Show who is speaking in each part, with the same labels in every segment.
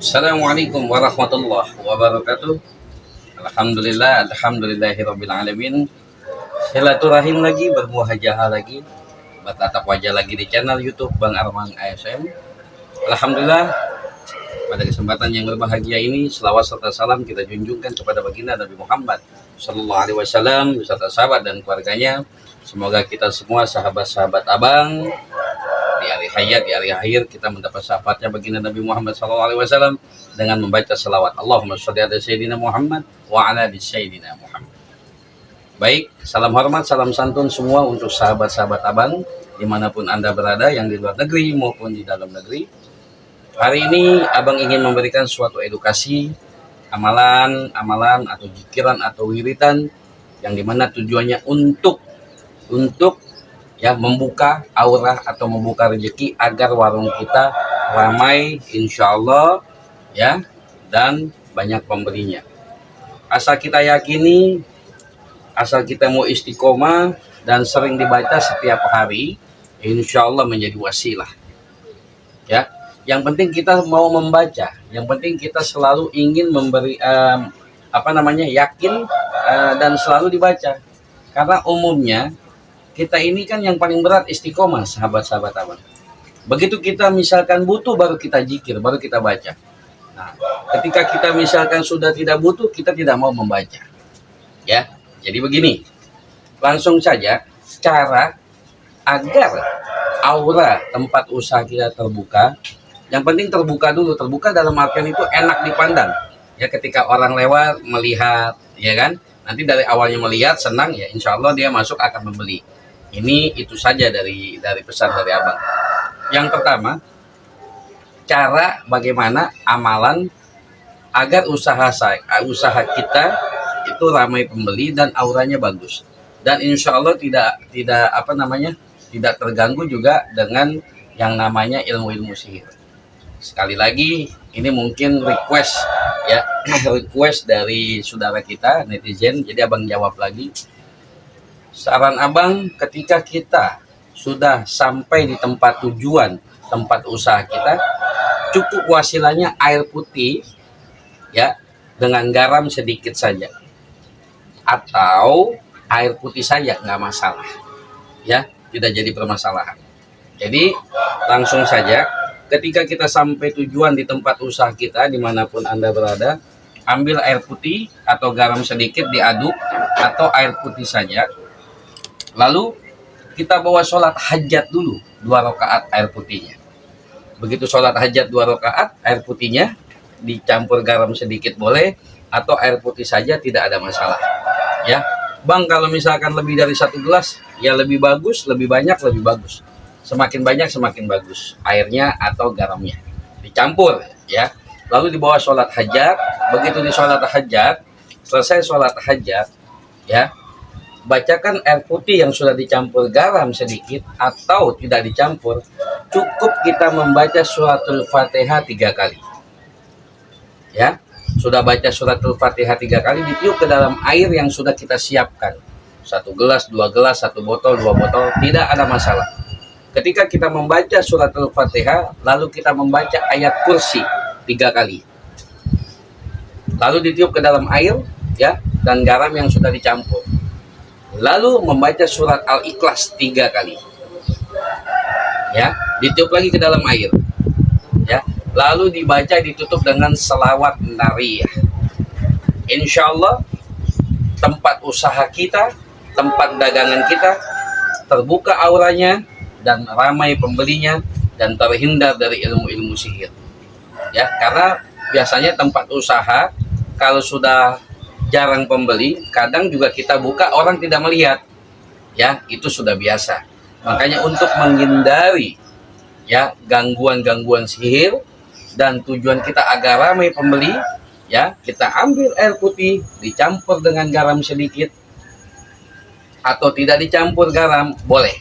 Speaker 1: Assalamualaikum warahmatullahi wabarakatuh. Alhamdulillahirabbil alamin. Silaturahim lagi, bermuhajahah lagi, bertatap wajah lagi di channel YouTube Bang Arman ASM. Alhamdulillah, pada kesempatan yang berbahagia ini selawat serta salam kita junjungkan kepada baginda Nabi Muhammad sallallahu alaihi wasallam beserta sahabat dan keluarganya. Semoga kita semua sahabat-sahabat Abang di hari akhir kita mendapat syafaatnya baginda Nabi Muhammad SAW dengan membaca selawat Allahumma sholli ala sayyidina Muhammad wa ala ali sayyidina Muhammad. Baik, salam hormat, salam santun semua untuk sahabat-sahabat Abang dimanapun Anda berada, yang di luar negeri maupun di dalam negeri. Hari ini Abang ingin memberikan suatu edukasi, amalan atau jikiran atau wiritan yang dimana tujuannya untuk membuka aura atau membuka rezeki agar warung kita ramai insya Allah ya, dan banyak pembelinya. Asal kita yakini, asal kita mau istiqomah dan sering dibaca setiap hari, insya Allah menjadi wasilah ya. Yang penting kita mau membaca, yang penting kita selalu ingin memberi yakin dan selalu dibaca, karena umumnya kita ini kan yang paling berat istiqomah, sahabat-sahabat Abang. Begitu kita misalkan butuh, baru kita zikir, baru kita baca. Nah, ketika kita misalkan sudah tidak butuh, kita tidak mau membaca. Ya, jadi begini. Langsung saja, cara agar aura tempat usaha kita terbuka. Yang penting terbuka dulu. Terbuka dalam artian itu enak dipandang. Ya, ketika orang lewat, melihat, ya kan? Nanti dari awalnya melihat, senang, ya insya Allah dia masuk akan membeli. Ini itu saja dari pesan dari Abang. Yang pertama, cara bagaimana amalan agar usaha kita itu ramai pembeli dan auranya bagus. Dan insya Allah tidak terganggu juga dengan yang namanya ilmu-ilmu sihir. Sekali lagi, ini mungkin request ya, request dari saudara kita netizen. Jadi Abang jawab lagi. Saran Abang, ketika kita sudah sampai di tempat tujuan, tempat usaha kita, cukup wasilanya air putih ya, dengan garam sedikit saja, atau air putih saja nggak masalah ya, tidak jadi permasalahan. Jadi langsung saja ketika kita sampai tujuan di tempat usaha kita dimanapun Anda berada, ambil air putih atau garam sedikit diaduk, atau air putih saja. Lalu kita bawa sholat hajat dulu 2 rakaat air putihnya. Begitu sholat hajat 2 rakaat, air putihnya dicampur garam sedikit boleh, atau air putih saja tidak ada masalah ya. Bang, kalau misalkan lebih dari 1 gelas ya lebih bagus, lebih banyak lebih bagus. Semakin banyak semakin bagus airnya atau garamnya, dicampur ya. Lalu dibawa sholat hajat. Begitu di sholat hajat, selesai sholat hajat ya, bacakan air putih yang sudah dicampur garam sedikit atau tidak dicampur. Cukup kita membaca suratul Fatihah 3 kali ya. Sudah baca suratul Fatihah 3 kali, ditiup ke dalam air yang sudah kita siapkan, 1 gelas, 2 gelas, 1 botol, 2 botol, tidak ada masalah. Ketika kita membaca suratul Fatihah, lalu kita membaca ayat kursi 3 kali, lalu ditiup ke dalam air ya, dan garam yang sudah dicampur. Lalu membaca surat Al-Ikhlas 3 kali ya, ditiup lagi ke dalam air ya, lalu dibaca, ditutup dengan selawat nariyah. Insya Allah tempat usaha kita, tempat dagangan kita terbuka auranya dan ramai pembelinya, dan terhindar dari ilmu-ilmu sihir ya. Karena biasanya tempat usaha kalau sudah jarang pembeli, kadang juga kita buka orang tidak melihat ya, itu sudah biasa. Makanya untuk menghindari ya gangguan-gangguan sihir dan tujuan kita agar ramai pembeli ya, kita ambil air putih dicampur dengan garam sedikit, atau tidak dicampur garam boleh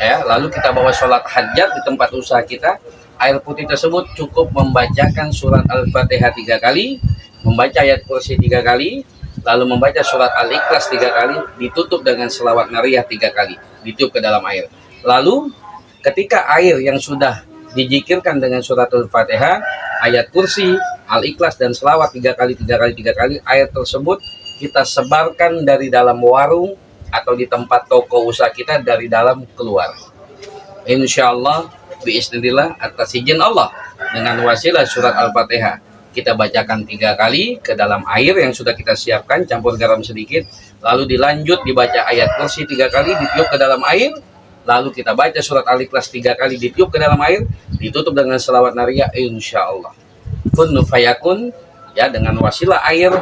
Speaker 1: ya. Lalu kita bawa sholat hajat di tempat usaha kita. Air putih tersebut cukup membacakan surat Al-Fatihah 3 kali, membaca ayat kursi 3 kali, lalu membaca surat Al-Ikhlas 3 kali, ditutup dengan selawat nariyah 3 kali, ditiup ke dalam air. Lalu ketika air yang sudah dijikirkan dengan suratul Fatihah ayat kursi, Al-Ikhlas dan selawat 3 kali, 3 kali, 3 kali. Ayat tersebut kita sebarkan dari dalam warung atau di tempat toko usaha kita dari dalam keluar. Insya Allah, biiznillah, atas izin Allah, dengan wasilah surat Al-Fatihah, kita bacakan 3 kali ke dalam air yang sudah kita siapkan, campur garam sedikit, lalu dilanjut dibaca ayat kursi 3 kali, ditiup ke dalam air, lalu kita baca surat Al-Ikhlas 3 kali, ditiup ke dalam air, ditutup dengan selawat nariyah, insya Allah. Kun fayakun, ya, dengan wasilah air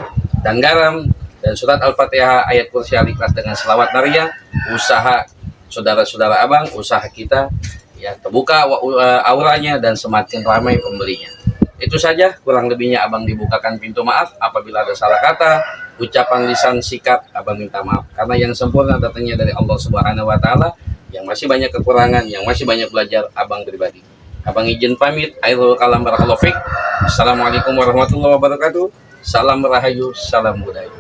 Speaker 1: dan garam dan surat Al-Fatihah, ayat kursi, Al-Ikhlas dengan selawat nariyah, usaha saudara-saudara abang, usaha kita ya terbuka auranya dan semakin ramai pembelinya. Itu saja, kurang lebihnya abang dibukakan pintu maaf. Apabila ada salah kata, ucapan lisan, sikap, abang minta maaf, karena yang sempurna datangnya dari Allah Subhanahu wa taala. Yang masih banyak kekurangan, yang masih banyak belajar, abang pribadi. Abang izin pamit. Akhirul kalam, barakallahu fiik. Assalamualaikum warahmatullahi wabarakatuh. Salam rahayu, salam budaya.